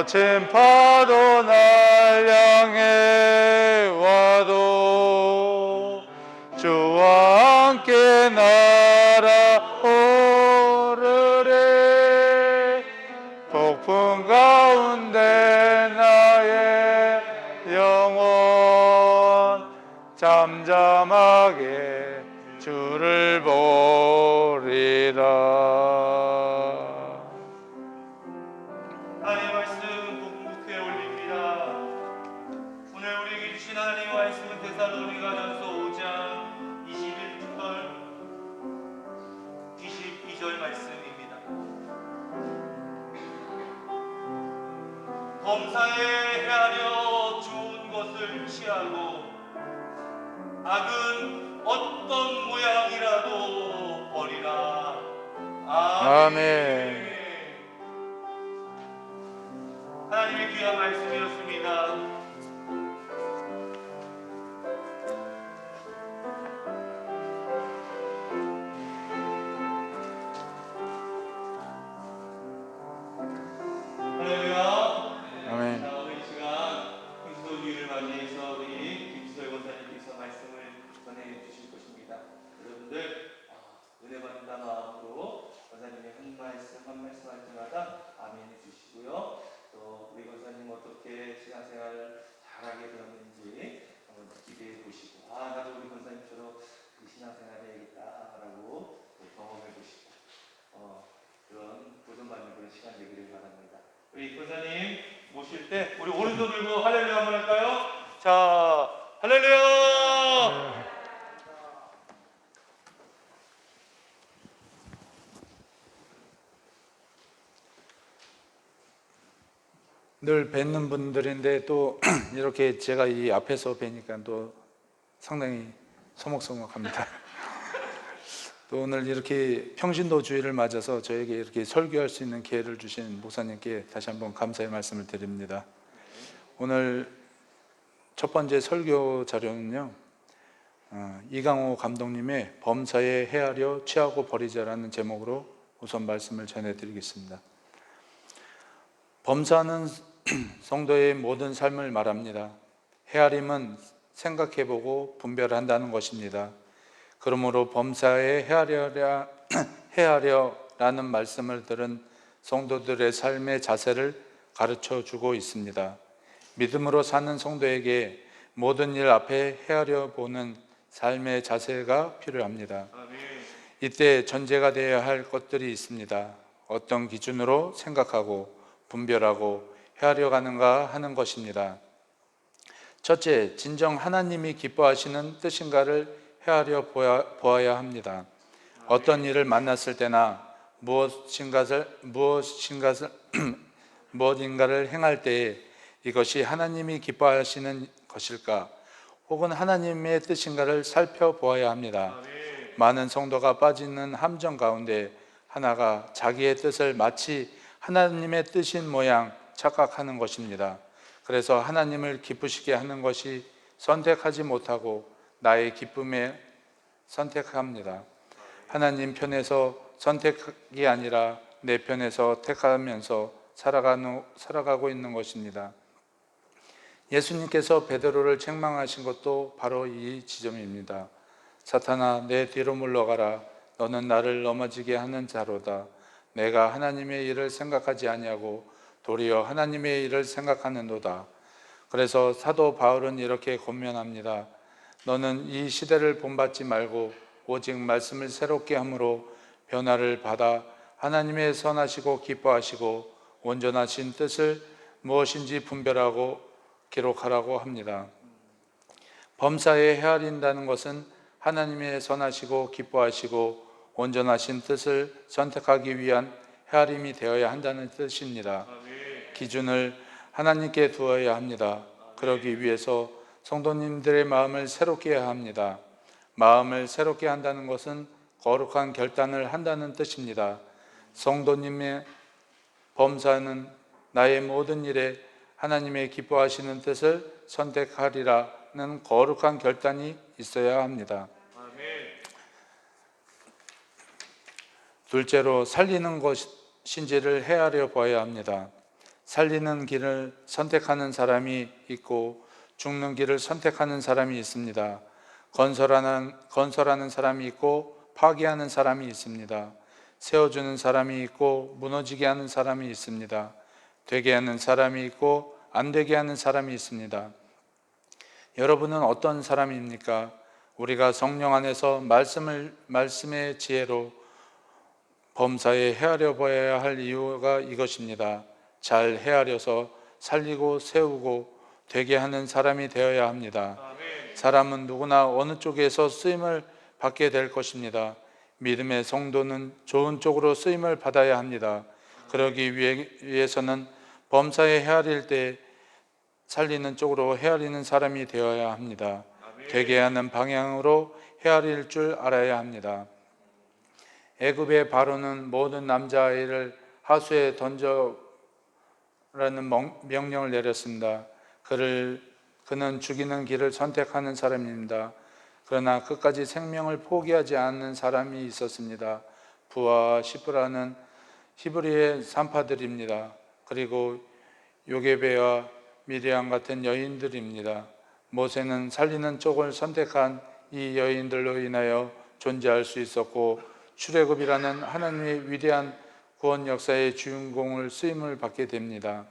거친 파도 날 향해 와도 주와 함께 날아오르리. 폭풍 가운데 나의 영혼 잠잠하게 주를 보리라. 하나님의 말씀 묵묵히 올립니다. 오늘 우리에게 주신 하나님의 말씀은 데살로니가전서 5장 21절 22절 말씀입니다. 범사에 헤아려 좋은 것을 취하고 악은 어떤 모양이라도 버리라. 아멘. 하나님의 귀한 말씀이었습니다. 할렐루야. 아멘. 자, 오늘 이 시간 금토주의를 맞이해서 우리 김수열 권사님께서 말씀을 전해주실 것입니다. 여러분들 은혜 받는다 마음으로 권사님의 한 말씀 한 말씀 할 때마다 아멘 해주시고요. 또 우리 권사님 어떻게 신앙생활을 잘하게 되었는지 한번 기대해 보시고 나도 우리 권사님처럼 신앙생활 해야겠다라고 경험해 보시고 그런 도전받는 그런 시간 되기를 바랍니다. 우리 권사님 모실 때 우리 오른손 들고 할렐루야 한번 할까요? 자, 할렐루야! 늘 뵙는 분들인데 또 이렇게 제가 이 앞에서 뵈니까 또 상당히 서먹서먹합니다. 또 오늘 이렇게 평신도 주일을 맞아서 저에게 이렇게 설교할 수 있는 기회를 주신 목사님께 다시 한번 감사의 말씀을 드립니다. 오늘 첫 번째 설교 자료는요, 이강호 감독님의 범사에 헤아려 취하고 버리자라는 제목으로 우선 말씀을 전해드리겠습니다. 범사는 성도의 모든 삶을 말합니다. 헤아림은 생각해보고 분별한다는 것입니다. 그러므로 범사에 헤아려라는 말씀을 들은 성도들의 삶의 자세를 가르쳐 주고 있습니다. 믿음으로 사는 성도에게 모든 일 앞에 헤아려 보는 삶의 자세가 필요합니다. 이때 전제가 되어야 할 것들이 있습니다. 어떤 기준으로 생각하고 분별하고 헤아려 가는가 하는 것입니다. 첫째, 진정 하나님이 기뻐하시는 뜻인가를 헤아려 보아야 합니다. 어떤 일을 만났을 때나 무엇인가를 행할 때에 이것이 하나님이 기뻐하시는 것일까 혹은 하나님의 뜻인가를 살펴보아야 합니다. 많은 성도가 빠지는 함정 가운데 하나가 자기의 뜻을 마치 하나님의 뜻인 모양 착각하는 것입니다. 그래서 하나님을 기쁘시게 하는 것이 선택하지 못하고 나의 기쁨에 선택합니다. 하나님 편에서 선택이 아니라 내 편에서 택하면서 살아가고 있는 것입니다. 예수님께서 베드로를 책망하신 것도 바로 이 지점입니다. 사탄아, 내 뒤로 물러가라. 너는 나를 넘어지게 하는 자로다. 내가 하나님의 일을 생각하지 아니하고 도리어 하나님의 일을 생각하는도다. 그래서 사도 바울은 이렇게 권면합니다. 너는 이 시대를 본받지 말고 오직 말씀을 새롭게 함으로 변화를 받아 하나님의 선하시고 기뻐하시고 온전하신 뜻을 무엇인지 분별하고 기록하라고 합니다. 범사에 헤아린다는 것은 하나님의 선하시고 기뻐하시고 온전하신 뜻을 선택하기 위한 헤아림이 되어야 한다는 뜻입니다. 기준을 하나님께 두어야 합니다. 그러기 위해서 성도님들의 마음을 새롭게 해야 합니다. 마음을 새롭게 한다는 것은 거룩한 결단을 한다는 뜻입니다. 성도님의 범사는 나의 모든 일에 하나님의 기뻐하시는 뜻을 선택하리라는 거룩한 결단이 있어야 합니다. 둘째로 살리는 것인지를 헤아려 봐야 합니다. 살리는 길을 선택하는 사람이 있고 죽는 길을 선택하는 사람이 있습니다. 건설하는 사람이 있고 파괴하는 사람이 있습니다. 세워주는 사람이 있고 무너지게 하는 사람이 있습니다. 되게 하는 사람이 있고 안 되게 하는 사람이 있습니다. 여러분은 어떤 사람입니까? 우리가 성령 안에서 말씀의 지혜로 범사에 헤아려 보아야 할 이유가 이것입니다. 잘 헤아려서 살리고 세우고 되게 하는 사람이 되어야 합니다. 사람은 누구나 어느 쪽에서 쓰임을 받게 될 것입니다. 믿음의 성도는 좋은 쪽으로 쓰임을 받아야 합니다. 그러기 위해서는 범사에 헤아릴 때 살리는 쪽으로 헤아리는 사람이 되어야 합니다. 되게 하는 방향으로 헤아릴 줄 알아야 합니다. 애굽의 바로는 모든 남자아이를 하수에 던져라는 명령을 내렸습니다. 그는 죽이는 길을 선택하는 사람입니다. 그러나 끝까지 생명을 포기하지 않는 사람이 있었습니다. 부와 시브라는 히브리의 산파들입니다. 그리고 요게베와 미리암 같은 여인들입니다. 모세는 살리는 쪽을 선택한 이 여인들로 인하여 존재할 수 있었고 출애굽이라는 하나님의 위대한 구원 역사의 주인공을 쓰임을 받게 됩니다.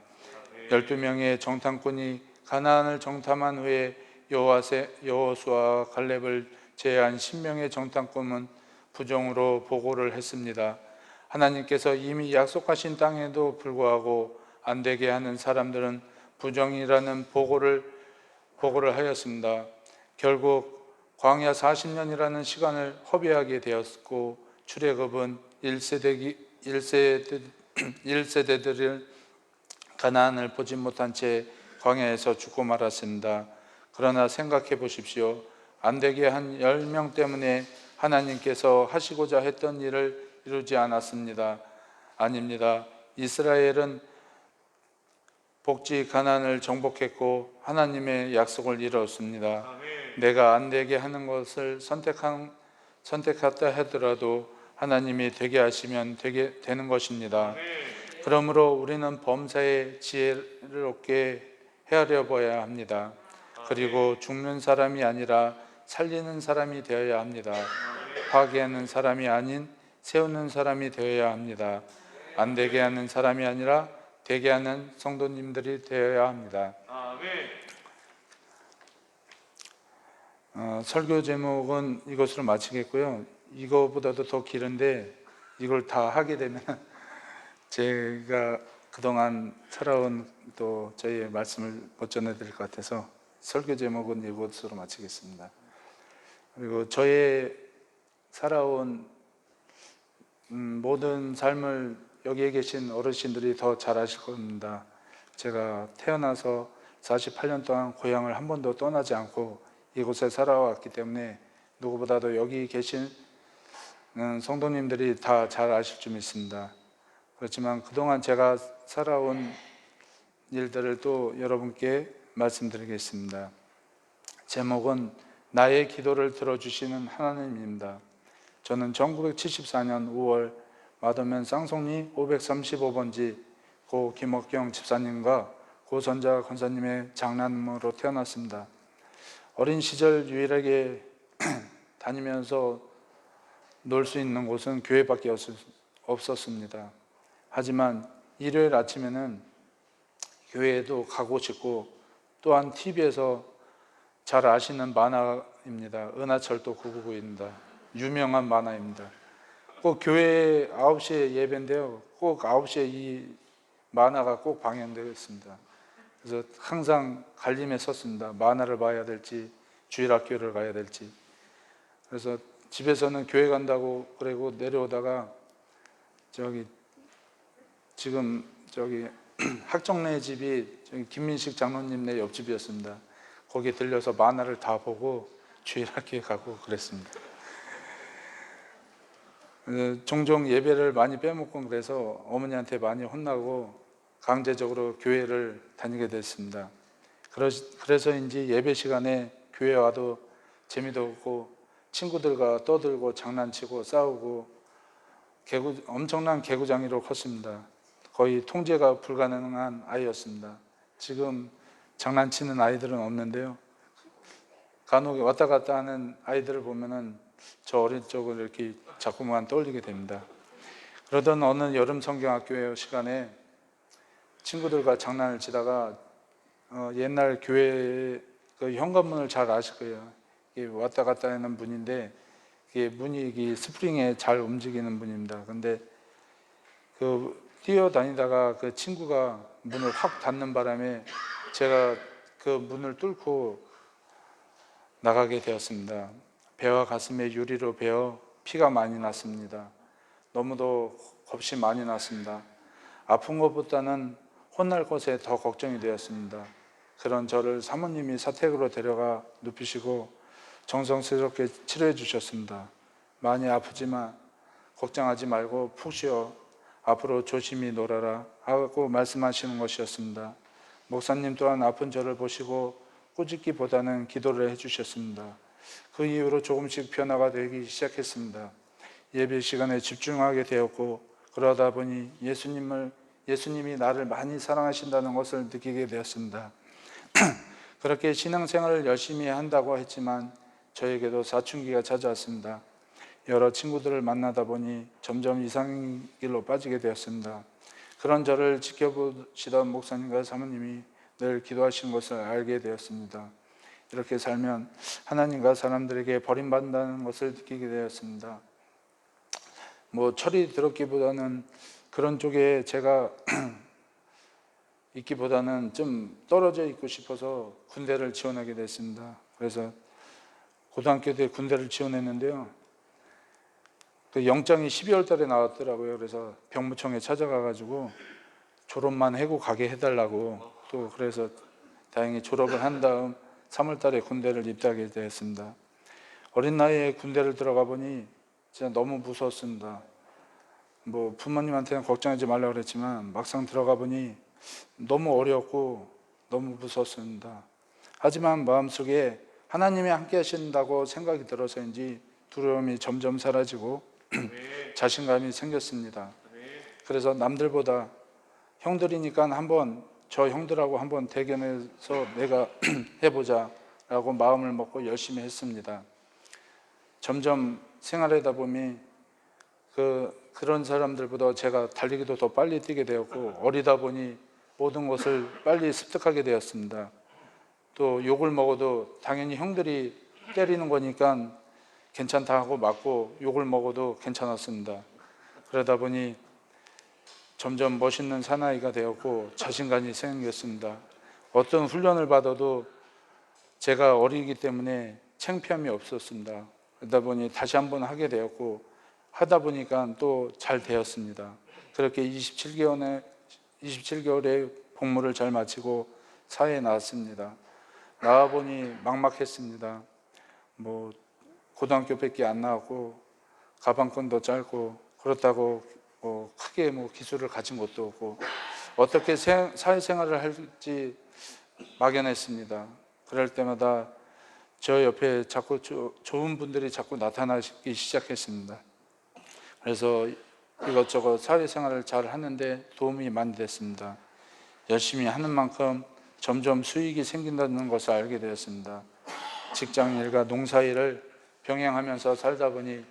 12명의 정탐꾼이 가나안을 정탐한 후에 여호수아와 갈렙을 제외한 10명의 정탐꾼은 부정으로 보고를 했습니다. 하나님께서 이미 약속하신 땅에도 불구하고 안 되게 하는 사람들은 부정이라는 보고를 하였습니다. 결국 광야 40년이라는 시간을 허비하게 되었고 출애굽은 1세대들을 가나안을 보지 못한 채 광야에서 죽고 말았습니다. 그러나 생각해 보십시오. 안 되게 한 10명 때문에 하나님께서 하시고자 했던 일을 이루지 않았습니다. 아닙니다. 이스라엘은 복지 가나안을 정복했고 하나님의 약속을 이루었습니다. 내가 안 되게 하는 것을 선택했다 하더라도 하나님이 되게 하시면 되게 되는 것입니다. 그러므로 우리는 범사에 지혜를 얻게 헤아려 봐야 합니다. 그리고 죽는 사람이 아니라 살리는 사람이 되어야 합니다. 파괴하는 사람이 아닌 세우는 사람이 되어야 합니다. 안 되게 하는 사람이 아니라 되게 하는 성도님들이 되어야 합니다. 설교 제목은 이것으로 마치겠고요. 이거보다도 더 길은데 이걸 다 하게 되면 제가 그동안 살아온 또 저희의 말씀을 못 전해드릴 것 같아서 설교 제목은 이것으로 마치겠습니다. 그리고 저의 살아온 모든 삶을 여기에 계신 어르신들이 더 잘 아실 겁니다. 제가 태어나서 48년 동안 고향을 한 번도 떠나지 않고 이곳에 살아왔기 때문에 누구보다도 여기 계신 성도님들이 다 잘 아실 줄 믿습니다. 그렇지만 그동안 제가 살아온 일들을 또 여러분께 말씀드리겠습니다. 제목은 나의 기도를 들어주시는 하나님입니다. 저는 1974년 5월 마더면 쌍송리 535번지 고 김옥경 집사님과 고 전자 권사님의 장남으로 태어났습니다. 어린 시절 유일하게 다니면서 놀 수 있는 곳은 교회밖에 없었습니다. 하지만 일요일 아침에는 교회에도 가고 싶고 또한 TV에서 잘 아시는 만화입니다. 은하철도 999입니다. 유명한 만화입니다. 꼭 교회 9시에 예배인데요. 꼭 9시에 이 만화가 꼭 방영되어 있습니다. 그래서 항상 갈림에 섰습니다. 만화를 봐야 될지 주일학교를 가야 될지. 그래서 집에서는 교회 간다고 그러고 내려오다가 지금 학정네 집이 김민식 장로님네 옆집이었습니다. 거기 들려서 만화를 다 보고 주일학교에 가고 그랬습니다. 종종 예배를 많이 빼먹고 그래서 어머니한테 많이 혼나고 강제적으로 교회를 다니게 됐습니다. 그래서인지 예배 시간에 교회 와도 재미도 없고 친구들과 떠들고 장난치고 싸우고 엄청난 개구장이로 컸습니다. 거의 통제가 불가능한 아이였습니다. 지금 장난치는 아이들은 없는데요. 간혹 왔다 갔다 하는 아이들을 보면은 저 어린 적을 이렇게 자꾸만 떠올리게 됩니다. 그러던 어느 여름 성경학교 시간에 친구들과 장난을 치다가 옛날 교회 그 현관문을 잘 아실 거예요. 이게 왔다 갔다 하는 문인데 이게 문이 이게 스프링에 잘 움직이는 문입니다. 근데 그 뛰어다니다가 그 친구가 문을 확 닫는 바람에 제가 그 문을 뚫고 나가게 되었습니다. 배와 가슴에 유리로 베어 피가 많이 났습니다. 너무도 겁이 많이 났습니다. 아픈 것보다는 혼날 것에 더 걱정이 되었습니다. 그런 저를 사모님이 사택으로 데려가 눕히시고 정성스럽게 치료해 주셨습니다. 많이 아프지만 걱정하지 말고 푹 쉬어 앞으로 조심히 놀아라 하고 말씀하시는 것이었습니다. 목사님 또한 아픈 저를 보시고 꾸짖기보다는 기도를 해주셨습니다. 그 이후로 조금씩 변화가 되기 시작했습니다. 예배 시간에 집중하게 되었고 그러다 보니 예수님이 나를 많이 사랑하신다는 것을 느끼게 되었습니다. 그렇게 신앙생활을 열심히 한다고 했지만 저에게도 사춘기가 찾아왔습니다. 여러 친구들을 만나다 보니 점점 이상한 길로 빠지게 되었습니다. 그런 저를 지켜보시던 목사님과 사모님이 늘 기도하시는 것을 알게 되었습니다. 이렇게 살면 하나님과 사람들에게 버림받는다는 것을 느끼게 되었습니다. 철이 들었기보다는 그런 쪽에 제가 있기보다는 좀 떨어져 있고 싶어서 군대를 지원하게 됐습니다. 그래서 고등학교 때 군대를 지원했는데요. 그 영장이 12월 달에 나왔더라고요. 그래서 병무청에 찾아가가지고 졸업만 하고 가게 해달라고 또 그래서 다행히 졸업을 한 다음 3월 달에 군대를 입대하게 되었습니다. 어린 나이에 군대를 들어가 보니 진짜 너무 무서웠습니다. 부모님한테는 걱정하지 말라고 그랬지만 막상 들어가 보니 너무 어렵고 너무 무서웠습니다. 하지만 마음속에 하나님이 함께 하신다고 생각이 들어서인지 두려움이 점점 사라지고 자신감이 생겼습니다. 그래서 남들보다 형들이니까 저 형들하고 한번 대견해서 내가 해보자 라고 마음을 먹고 열심히 했습니다. 점점 생활하다 보니 그런 사람들보다 제가 달리기도 더 빨리 뛰게 되었고 어리다 보니 모든 것을 빨리 습득하게 되었습니다. 또 욕을 먹어도 당연히 형들이 때리는 거니까 괜찮다 하고 맞고 욕을 먹어도 괜찮았습니다. 그러다 보니 점점 멋있는 사나이가 되었고 자신감이 생겼습니다. 어떤 훈련을 받아도 제가 어리기 때문에 창피함이 없었습니다. 그러다 보니 다시 한번 하게 되었고 하다 보니까 또 잘 되었습니다. 그렇게 27개월의 복무를 잘 마치고 사회에 나왔습니다. 나와보니 막막했습니다. 고등학교밖에 안 나왔고 가방끈도 짧고 그렇다고 크게 기술을 가진 것도 없고 어떻게 사회생활을 할지 막연했습니다. 그럴 때마다 저 옆에 자꾸 좋은 분들이 자꾸 나타나기 시작했습니다. 그래서 이것저것 사회생활을 잘 하는데 도움이 많이 됐습니다. 열심히 하는 만큼 점점 수익이 생긴다는 것을 알게 되었습니다. 직장일과 농사일을 병행하면서 살다 보니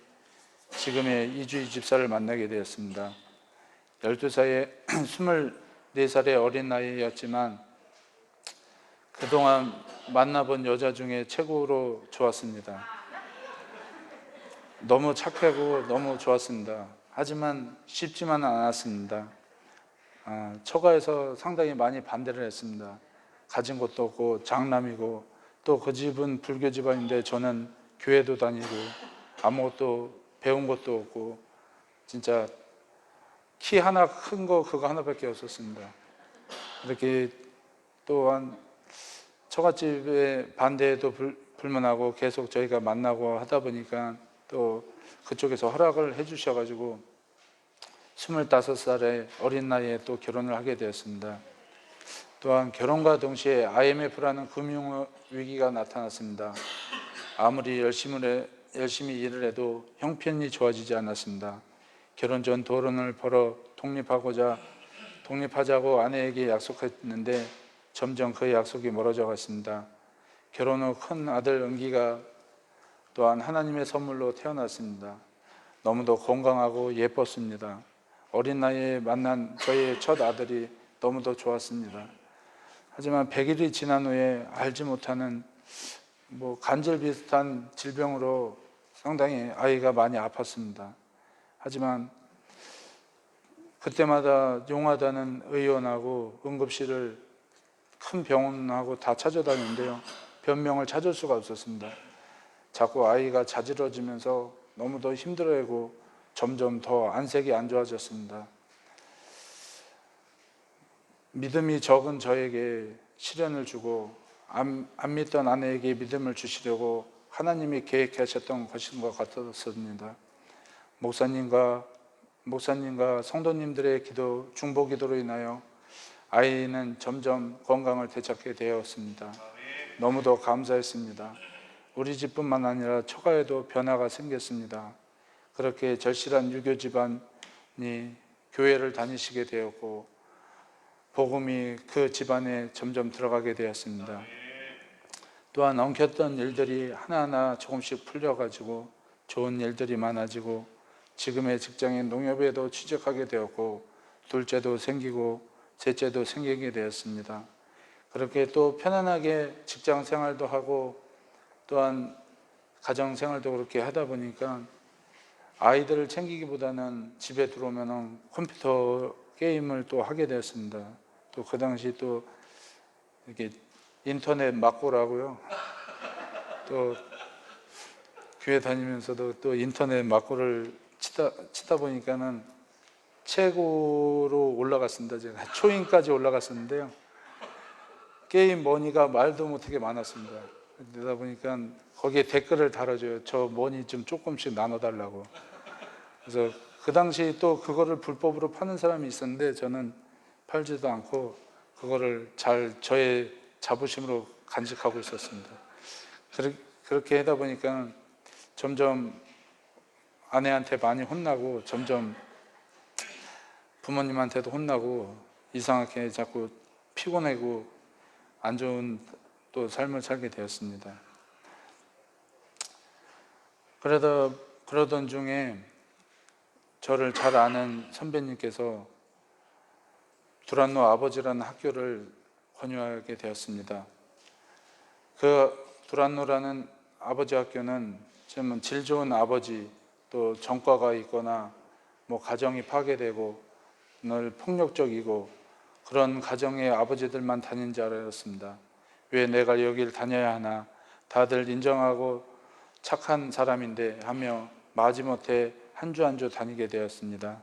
지금의 이주희 집사를 만나게 되었습니다. 12살에 24살의 어린 나이였지만 그동안 만나본 여자 중에 최고로 좋았습니다. 너무 착하고 너무 좋았습니다. 하지만 쉽지만은 않았습니다. 처가에서 상당히 많이 반대를 했습니다. 가진 것도 없고 장남이고 또 그 집은 불교 집안인데 저는 교회도 다니고 아무것도 배운 것도 없고 진짜 키 하나 큰 거 그거 하나밖에 없었습니다. 이렇게 또한 처갓집의 반대에도 불만하고 계속 저희가 만나고 하다 보니까 또 그쪽에서 허락을 해주셔가지고 25살의 어린 나이에 또 결혼을 하게 되었습니다. 또한 결혼과 동시에 IMF라는 금융위기가 나타났습니다. 아무리 열심히 일을 해도 형편이 좋아지지 않았습니다. 결혼 전 돈을 벌어 독립하고자 독립하자고 아내에게 약속했는데 점점 그 약속이 멀어져 갔습니다. 결혼 후 큰 아들 은기가 또한 하나님의 선물로 태어났습니다. 너무도 건강하고 예뻤습니다. 어린 나이에 만난 저의 첫 아들이 너무도 좋았습니다. 하지만 100일이 지난 후에 알지 못하는 간질 비슷한 질병으로 상당히 아이가 많이 아팠습니다. 하지만 그때마다 용하다는 의원하고 응급실을 큰 병원하고 다 찾아다녔는데요. 변명을 찾을 수가 없었습니다. 자꾸 아이가 자지러지면서 너무도 힘들어하고 점점 더 안색이 안 좋아졌습니다. 믿음이 적은 저에게 시련을 주고 안 믿던 아내에게 믿음을 주시려고 하나님이 계획하셨던 것인 것 같았습니다. 목사님과 성도님들의 기도, 중보 기도로 인하여 아이는 점점 건강을 되찾게 되었습니다. 너무도 감사했습니다. 우리 집뿐만 아니라 처가에도 변화가 생겼습니다. 그렇게 절실한 유교 집안이 교회를 다니시게 되었고 복음이 그 집안에 점점 들어가게 되었습니다. 또한 엉켰던 일들이 하나하나 조금씩 풀려가지고 좋은 일들이 많아지고 지금의 직장인 농협에도 취직하게 되었고 둘째도 생기고 셋째도 생기게 되었습니다. 그렇게 또 편안하게 직장 생활도 하고 또한 가정 생활도 그렇게 하다 보니까 아이들을 챙기기보다는 집에 들어오면 컴퓨터 게임을 또 하게 되었습니다. 또 그 당시 또 이렇게 인터넷 막고라고요. 또 교회 다니면서도 또 인터넷 막고를 치다 보니까는 최고로 올라갔습니다. 제가 초인까지 올라갔었는데요. 게임 머니가 말도 못하게 많았습니다. 그러다 보니까 거기에 댓글을 달아줘요. 저 머니 좀 조금씩 나눠달라고. 그래서 그 당시 또 그거를 불법으로 파는 사람이 있었는데 저는 팔지도 않고 그거를 잘 저의 자부심으로 간직하고 있었습니다. 그렇게 하다 보니까 점점 아내한테 많이 혼나고 점점 부모님한테도 혼나고 이상하게 자꾸 피곤하고 안 좋은 또 삶을 살게 되었습니다. 그러던 중에 저를 잘 아는 선배님께서 두란노 아버지라는 학교를 권유하게 되었습니다. 그 두란노라는 아버지 학교는 좀 질 좋은 아버지 또 전과가 있거나 가정이 파괴되고 늘 폭력적이고 그런 가정의 아버지들만 다닌 줄 알았습니다. 왜 내가 여기를 다녀야 하나? 다들 인정하고 착한 사람인데 하며 마지못해 한 주 한 주 다니게 되었습니다.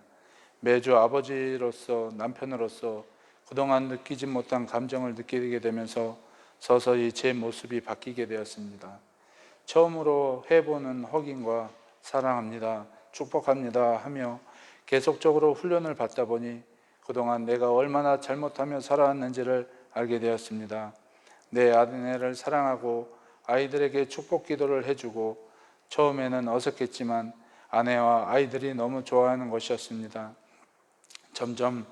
매주 아버지로서 남편으로서 그동안 느끼지 못한 감정을 느끼게 되면서 서서히 제 모습이 바뀌게 되었습니다. 처음으로 해보는 확인과 사랑합니다, 축복합니다 하며 계속적으로 훈련을 받다 보니 그동안 내가 얼마나 잘못하며 살아왔는지를 알게 되었습니다. 내 아내를 사랑하고 아이들에게 축복 기도를 해주고 처음에는 어색했지만 아내와 아이들이 너무 좋아하는 것이었습니다. 점점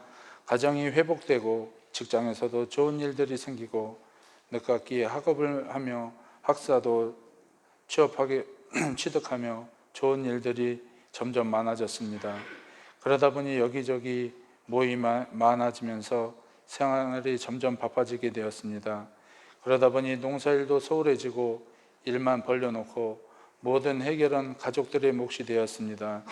가정이 회복되고 직장에서도 좋은 일들이 생기고 늦깎이 학업을 하며 학사도 취득하며 좋은 일들이 점점 많아졌습니다. 그러다 보니 여기저기 모임이 많아지면서 생활이 점점 바빠지게 되었습니다. 그러다 보니 농사일도 소홀해지고 일만 벌려놓고 모든 해결은 가족들의 몫이 되었습니다.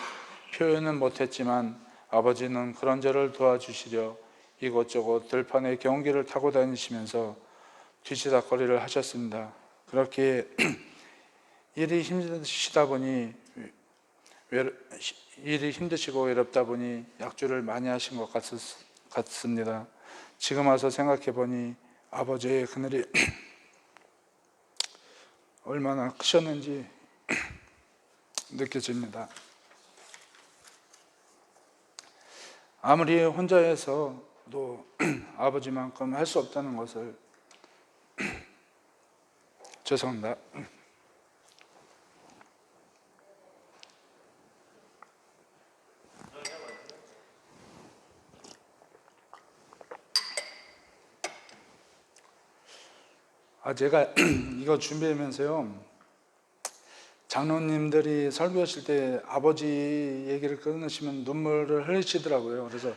표현은 못했지만 아버지는 그런 저를 도와주시려 이곳저곳 들판에 경운기를 타고 다니시면서 뒤치다거리를 하셨습니다. 그렇게 일이 힘드시고 외롭다 보니 약주를 많이 하신 것 같습니다. 지금 와서 생각해 보니 아버지의 그늘이 얼마나 크셨는지 느껴집니다. 아무리 혼자 해서도 아버지만큼 할 수 없다는 것을 죄송합니다. 제가 이거 준비하면서요, 장로님들이 설교하실 때 아버지 얘기를 끊으시면 눈물을 흘리시더라고요. 그래서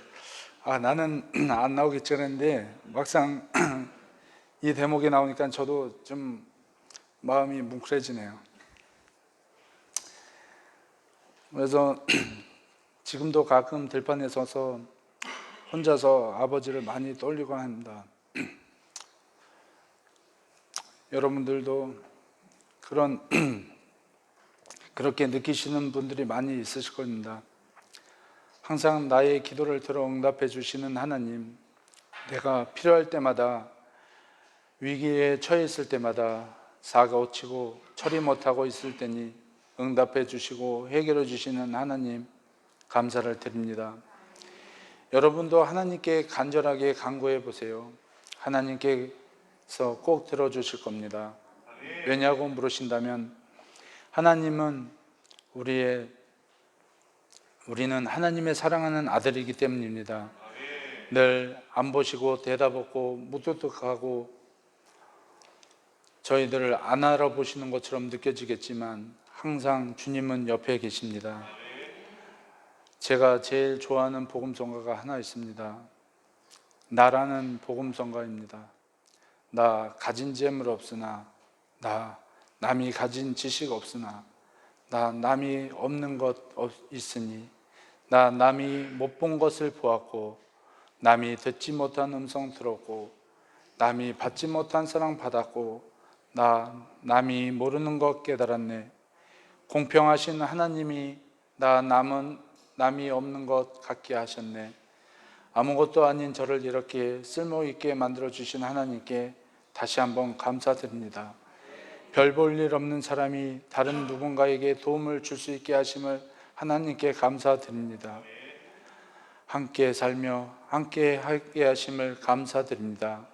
나는 안 나오겠지 그랬는데 막상 이 대목이 나오니까 저도 좀 마음이 뭉클해지네요. 그래서 지금도 가끔 들판에 서서 혼자서 아버지를 많이 떠올리곤 합니다. 여러분들도 그렇게 느끼시는 분들이 많이 있으실 겁니다. 항상 나의 기도를 들어 응답해 주시는 하나님, 내가 필요할 때마다, 위기에 처해 있을 때마다, 사고치고 처리 못하고 있을 때니 응답해 주시고 해결해 주시는 하나님, 감사를 드립니다. 여러분도 하나님께 간절하게 간구해 보세요. 하나님께서 꼭 들어주실 겁니다. 왜냐고 물으신다면, 하나님은 우리는 하나님의 사랑하는 아들이기 때문입니다. 늘 안 보시고 대답 없고 무뚝뚝하고 저희들을 안 알아보시는 것처럼 느껴지겠지만 항상 주님은 옆에 계십니다. 제가 제일 좋아하는 복음성가가 하나 있습니다. 나라는 복음성가입니다. 나 가진 재물 없으나, 나 남이 가진 지식 없으나, 나 남이 없는 것 있으니, 나 남이 못 본 것을 보았고, 남이 듣지 못한 음성 들었고, 남이 받지 못한 사랑 받았고, 남이 모르는 것 깨달았네. 공평하신 하나님이 남이 없는 것 같게 하셨네. 아무것도 아닌 저를 이렇게 쓸모있게 만들어주신 하나님께 다시 한번 감사드립니다. 별 볼 일 없는 사람이 다른 누군가에게 도움을 줄 수 있게 하심을 하나님께 감사드립니다. 함께 살며 함께 하게 하심을 감사드립니다.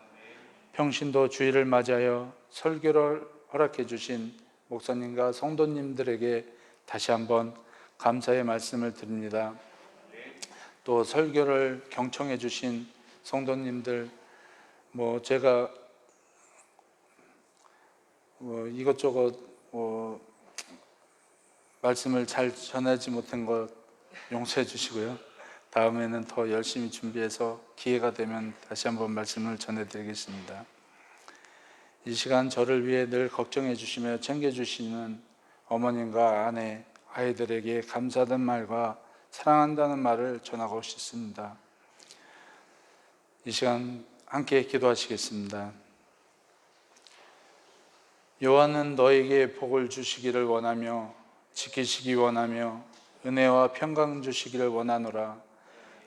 평신도 주일을 맞이하여 설교를 허락해 주신 목사님과 성도님들에게 다시 한번 감사의 말씀을 드립니다. 또 설교를 경청해 주신 성도님들, 제가 이것저것 말씀을 잘 전하지 못한 것 용서해 주시고요. 다음에는 더 열심히 준비해서 기회가 되면 다시 한번 말씀을 전해드리겠습니다. 이 시간 저를 위해 늘 걱정해 주시며 챙겨주시는 어머님과 아내, 아이들에게 감사하다는 말과 사랑한다는 말을 전하고 싶습니다. 이 시간 함께 기도하시겠습니다. 여호와는 너에게 복을 주시기를 원하며 지키시기 원하며 은혜와 평강 주시기를 원하노라.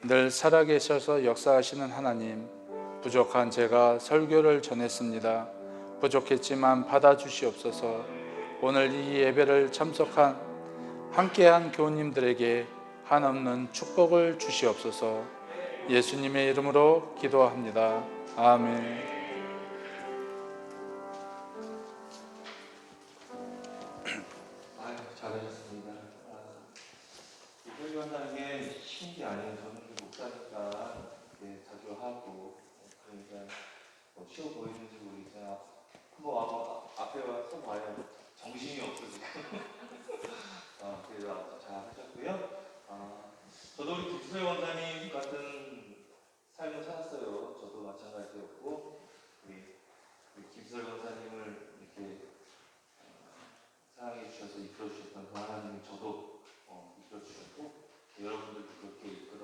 늘 살아계셔서 역사하시는 하나님, 부족한 제가 설교를 전했습니다. 부족했지만 받아주시옵소서. 오늘 이 예배를 참석한 함께한 교우님들에게 한없는 축복을 주시옵소서. 예수님의 이름으로 기도합니다. 아멘. 잘하셨습니다. 이 설교한다는 게 쉬운 게 아니에요. 저는 목사니까 자주 하고 그러니까 쉬워 보이는지 모르겠지만 한번 와서 앞에 와서 봐요. 정신이 없어지고 그래서 잘 하셨고요. 저도 우리 김수혜 원장님 같은 삶을 살았어요. 저도 마찬가지였고 우리 김수혜 원장님을 이렇게 사랑해 주셔서 이끌어 주셨던 그 하나님이 저도 이끌어 주셨고 여러분들도 그렇게 이끌어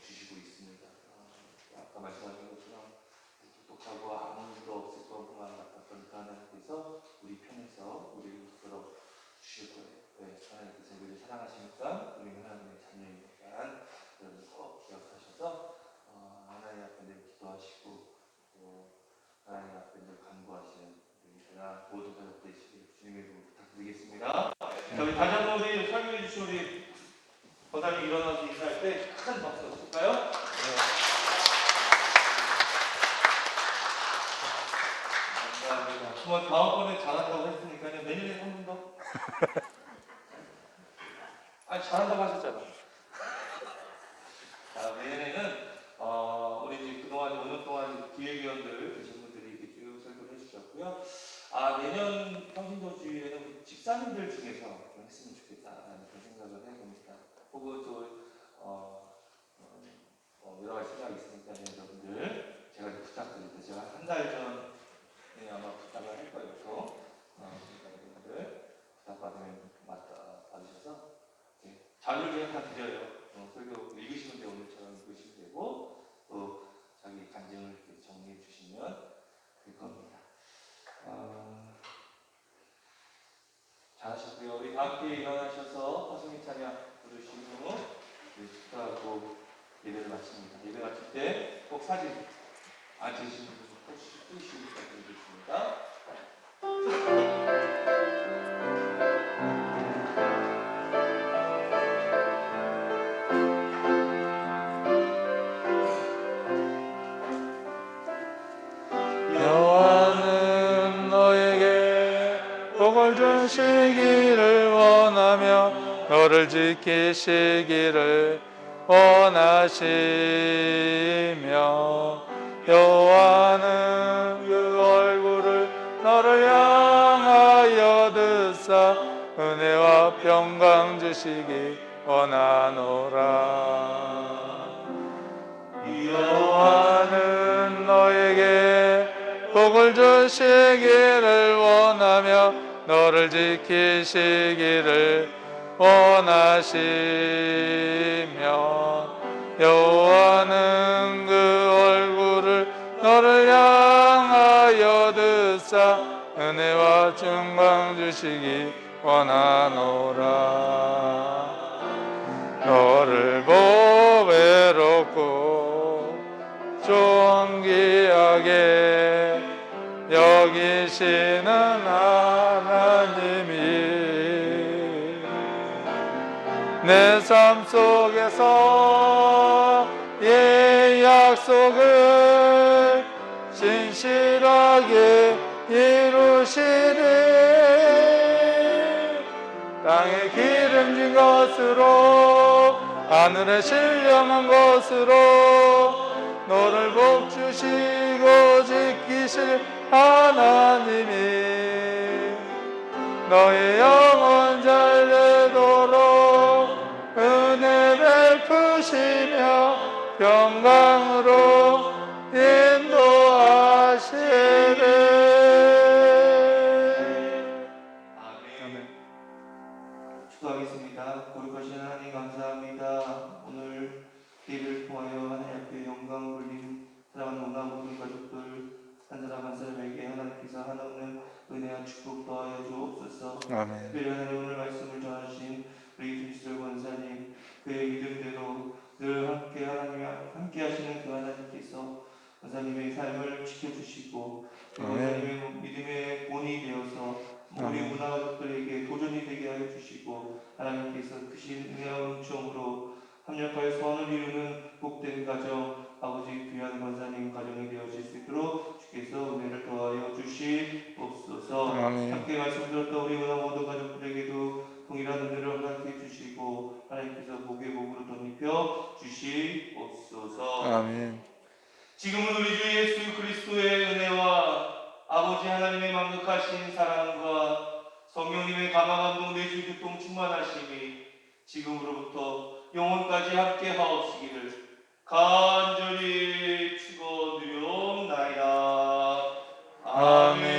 주시고 있습니다. 아까 말씀하신 것처럼 똑똑하고 아무 일도 없을 것만 같았던 그 하나님께서 우리 편에서 우리를 이끌어 주실 거예요. 왜? 하나님께서 우리를 사랑하시니까 우리 하나님의 자녀이니까 여러분 꼭 기억하셔서 하나님 앞에 늘 기도하시고 또 하나님 앞에 늘 간구하시는 우리가 모든 가족 되시길 주님의 이름으로 부탁드리겠습니다. 자, 우리 다시 한번 우리 설교해 주신 우리 권사님 일어나서 인사할 때 큰 박수 칠까요? 네. 감사합니다. 정말 다음번에 잘한다고 했으니까요. 내년에 한 번 더. 잘한다고 하셨잖아. 자, 내년에는 우리 그동안 5년 동안 기획위원들 되신 분들이 이렇게 쭉 설교를 해주셨는데 함께 일어나셔서 화성의 찬양 부르시고 축하하고 예배를 마칩니다. 예배 마칠 때 꼭 사진 앉으시는 분 꼭 찍으시기 부탁드리겠습니다. 여호와는 너에게 복을 주시기를 원하며 너를 지키시기를 원하시며 여호와는 그 얼굴을 너를 향하여 드사 은혜와 평강 주시기 원하노라. 여호와는 너에게 복을 주시기를 원하며 너를 지키시기를 원하시며 여호와는 그 얼굴을 너를 향하여 드사 은혜와 평강 주시기 원하노라. 너를 보배롭고 존귀하게 여기시는 하나님이 내 삶 속에서 이 약속을 진실하게 이루시니 땅에 기름진 것으로 하늘에 신령한 것으로 너를 복주시고 지키실 하나님이 너의 영혼 잘되도록 은혜 베푸시며 평강으로 인도하시네. 아멘. 축도하겠습니다. 거룩하신 하나님 감사합니다. 오늘 예배를 통하여 하나님 앞에 영광 돌린 사랑하는 온갖 모든 가족들 한 사람 한 사람에게 하나님께서 한없는 은혜와 축복 더하여 주옵소서. 아멘. 특별히 하나님 오늘 말씀을 전하신 우리 김수철 권사님 그의 믿음대로 늘 함께 하나님이 함께 하시는 그 하나님께서 권사님의 삶을 지켜주시고 권사님의 믿음의 본이 되어서 우리 문화 가족들에게 도전이 되게 하여 주시고 하나님께서 크신 은혜와 은총으로 합력하여 소원을 이루는 복된 가정 아버지 귀한 권사님 가정이 되어질 수 있도록 주께서 은혜를 더하여 주시옵소서. 아멘. 함께 말씀 들었던 우리 문화 모든 가족들에게도 동일한 은혜를 허락해 주시고 하나님께서 복의 복으로 덧입혀 주시옵소서. 아멘. 지금은 우리 주 예수 그리스도의 은혜와 아버지 하나님의 만극하신 사랑과 성령님의 감화 감동 내주 교통 충만하심이 지금으로부터 영원까지 함께 하옵시기를 간절히 축원드리옵나이다. 아멘.